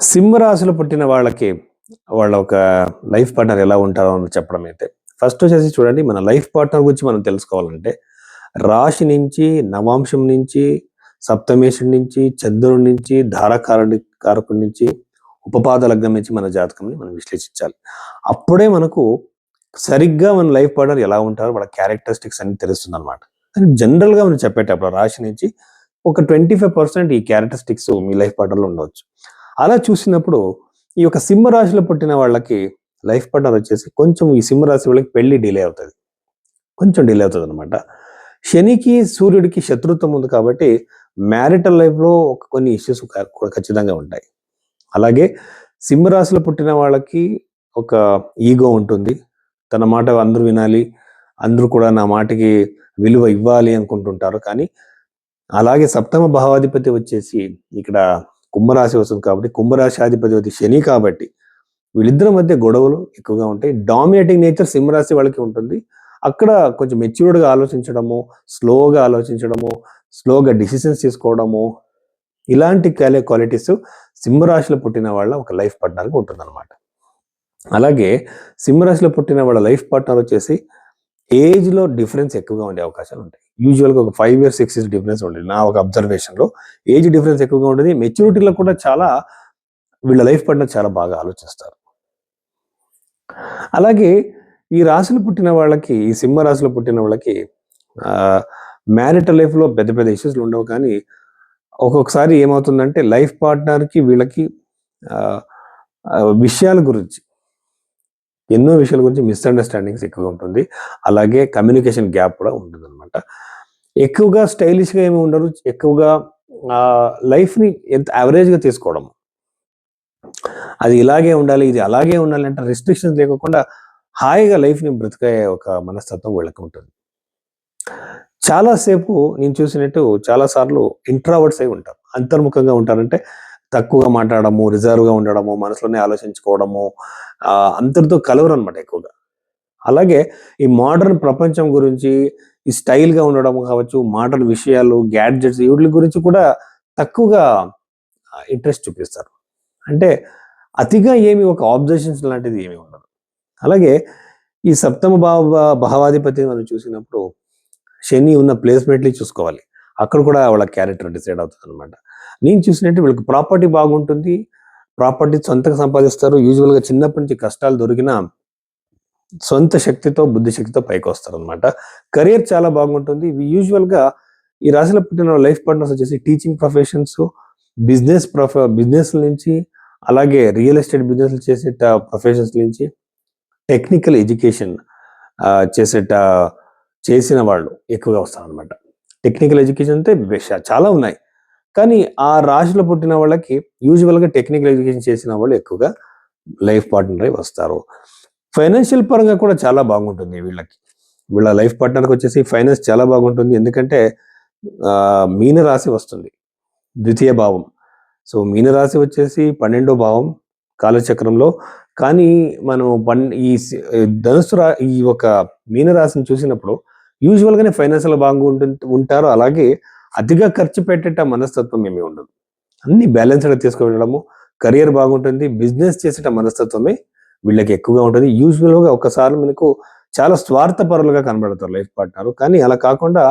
సింహరాశిలో పుట్టిన వాళ్ళకి వాళ్ళ ఒక లైఫ్ పార్ట్నర్ ఎలా ఉంటారో అని చెప్పడం అయితే ఫస్ట్ వచ్చేసి చూడండి, మన లైఫ్ పార్ట్నర్ గురించి మనం తెలుసుకోవాలంటే రాశి నుంచి, నవాంశం నుంచి, సప్తమేషం నుంచి, చంద్రుడి నుంచి, కారకుడి నుంచి, ఉపపాద లగ్నం నుంచి మన జాతకంని మనం విశ్లేషించాలి. అప్పుడే మనకు సరిగ్గా మన లైఫ్ పార్ట్నర్ ఎలా ఉంటారో వాళ్ళ క్యారెక్టరిస్టిక్స్ అన్ని తెలుస్తుంది అనమాట. కానీ జనరల్గా మనం చెప్పేటప్పుడు రాశి నుంచి ఒక 25% ఈ క్యారెక్టరిస్టిక్స్ మీ లైఫ్ పార్ట్నర్లో ఉండవచ్చు. అలా చూసినప్పుడు ఈ యొక్క సింహరాశిలో పుట్టిన వాళ్ళకి లైఫ్ పార్ట్నర్ వచ్చేసి కొంచెం ఈ సింహరాశి వాళ్ళకి పెళ్లి డిలే అవుతుంది, కొంచెం డిలే అవుతుంది అనమాట. శనికి సూర్యుడికి శత్రుత్వం ఉంది కాబట్టి మ్యారిటల్ లైఫ్లో కొన్ని ఇష్యూస్ కూడా ఖచ్చితంగా ఉంటాయి. అలాగే సింహరాశిలో పుట్టిన వాళ్ళకి ఒక ఈగో ఉంటుంది. తన మాట అందరూ వినాలి, అందరూ కూడా నా మాటకి విలువ ఇవ్వాలి అనుకుంటుంటారు. కానీ అలాగే సప్తమ భావాధిపతి వచ్చేసి ఇక్కడ కుంభరాశి వస్తుంది కాబట్టి కుంభరాశి అధిపతి వచ్చి శని కాబట్టి వీళ్ళిద్దరి మధ్య గొడవలు ఎక్కువగా ఉంటాయి. డామినేటింగ్ నేచర్ సింహరాశి వాళ్ళకి ఉంటుంది. అక్కడ కొంచెం మెచ్యూర్డ్గా ఆలోచించడము, స్లోగా డిసిషన్స్ తీసుకోవడము, ఇలాంటి క్వాలిటీస్ సింహరాశిలో పుట్టిన వాళ్ళ ఒక లైఫ్ పార్ట్నర్గా ఉంటుందన్నమాట. అలాగే సింహరాశిలో పుట్టిన వాళ్ళ లైఫ్ పార్ట్నర్ వచ్చేసి ఏజ్లో డిఫరెన్స్ ఎక్కువగా ఉండే అవకాశాలు ఉంటాయి. యూజువల్గా ఒక 5 years 6 years డిఫరెన్స్ ఉంటుంది. నా ఒక అబ్జర్వేషన్లో ఏజ్ డిఫరెన్స్ ఎక్కువగా ఉంటుంది. మెచ్యూరిటీలో కూడా వీళ్ళ లైఫ్ పార్ట్నర్ చాలా బాగా ఆలోచిస్తారు. అలాగే ఈ రాశిలో పుట్టిన వాళ్ళకి, ఈ సింహ రాశిలో పుట్టిన వాళ్ళకి మ్యారిటల్ లైఫ్లో పెద్ద పెద్ద ఇష్యూస్లు ఉండవు. కానీ ఒక్కొక్కసారి ఏమవుతుందంటే లైఫ్ పార్ట్నర్కి వీళ్ళకి విషయాల గురించి, ఎన్నో విషయాల గురించి మిస్అండర్స్టాండింగ్స్ ఎక్కువగా ఉంటుంది. అలాగే కమ్యూనికేషన్ గ్యాప్ కూడా ఉంటుంది అనమాట. ఎక్కువగా స్టైలిష్గా ఏమి ఉండరు. ఎక్కువగా లైఫ్ని ఎంత యావరేజ్గా తీసుకోవడం, అది ఇలాగే ఉండాలి, ఇది అలాగే ఉండాలి అంటే రెస్ట్రిక్షన్స్ లేకుండా హాయిగా లైఫ్ని బ్రతికే ఒక మనస్తత్వం వీళ్ళకి ఉంటుంది. చాలాసేపు నేను చూసినట్టు చాలాసార్లు ఇంట్రావర్ట్స్ అయి ఉంటారు. అంతర్ముఖంగా ఉంటారంటే తక్కువగా మాట్లాడము, రిజర్వ్గా ఉండడము, మనసులోనే ఆలోచించుకోవడము, అందరితో కలవరు అనమాట ఎక్కువగా. అలాగే ఈ మోడర్న్ ప్రపంచం గురించి, ఈ స్టైల్గా ఉండడం కావచ్చు, మోడర్న్ విషయాలు, గ్యాడ్జెట్స్ వీటి గురించి కూడా తక్కువగా ఇంట్రెస్ట్ చూపిస్తారు. అంటే అతిగా ఏమి ఒక ఆబ్జర్వేషన్స్ లాంటిది ఏమి ఉండదు. అలాగే ఈ సప్తమ భావాధిపతి మనం చూసినప్పుడు శని ఉన్న ప్లేస్మెంట్లీ చూసుకోవాలి. అక్కడ కూడా వాళ్ళ క్యారెక్టర్ డిసైడ్ అవుతుంది అనమాట. నేను చూసినట్టు వీళ్ళకి ప్రాపర్టీ బాగుంటుంది, ప్రాపర్టీ సొంతంగా సంపాదిస్తారు. యూజువల్గా చిన్నప్పటి నుంచి కష్టాలు దొరికినా సొంత శక్తితో, బుద్ధిశక్తితో పైకి వస్తారు అనమాట. కెరియర్ చాలా బాగుంటుంది. యూజువల్గా ఈ రాశిలో పుట్టిన లైఫ్ పార్ట్నర్స్ వచ్చేసి టీచింగ్ ప్రొఫెషన్స్, బిజినెస్ నుంచి, అలాగే రియల్ ఎస్టేట్ బిజినెస్ ప్రొఫెషన్స్ నుంచి, టెక్నికల్ ఎడ్యుకేషన్ చేసిన వాళ్ళు ఎక్కువగా వస్తారనమాట. టెక్నికల్ ఎడ్యుకేషన్ అంటే చాలా ఉన్నాయి. కానీ ఆ రాశిలో పుట్టిన వాళ్ళకి యూజువల్గా టెక్నికల్ ఎడ్యుకేషన్ చేసిన వాళ్ళు ఎక్కువగా లైఫ్ పార్ట్నర్ అయి వస్తారు. ఫైనాన్షియల్ పరంగా కూడా చాలా బాగుంటుంది వీళ్ళ లైఫ్ పార్ట్నర్కి వచ్చేసి ఫైనాన్స్ చాలా బాగుంటుంది. ఎందుకంటే మీనరాశి వస్తుంది, ద్వితీయ భావం. సో మీనరాశి వచ్చేసి 12వ భావం కాలచక్రంలో. కానీ మనం ఈ ఈ ఒక మీనరాశిని చూసినప్పుడు యూజువల్గానే ఫైనాన్షియల్ ఉంటారు. అలాగే అతిగా ఖర్చు పెట్టేట మనస్తత్వం ఏమీ ఉండదు. అన్ని బ్యాలెన్స్డ్గా తీసుకువెళ్ళడము, కెరియర్ బాగుంటుంది, బిజినెస్ చేసేట మనస్తత్వమే వీళ్ళకి ఎక్కువగా ఉంటుంది. యూజువల్గా ఒకసారి మనకు చాలా స్వార్థపరులుగా కనబడతారు లైఫ్ పార్ట్నర్. కానీ అలా కాకుండా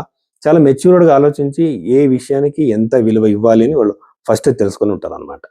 చాలా మెచ్యూర్డ్గా ఆలోచించి ఏ విషయానికి ఎంత విలువ ఇవ్వాలి అని వాళ్ళు ఫస్ట్ తెలుసుకొని ఉంటారు అనమాట.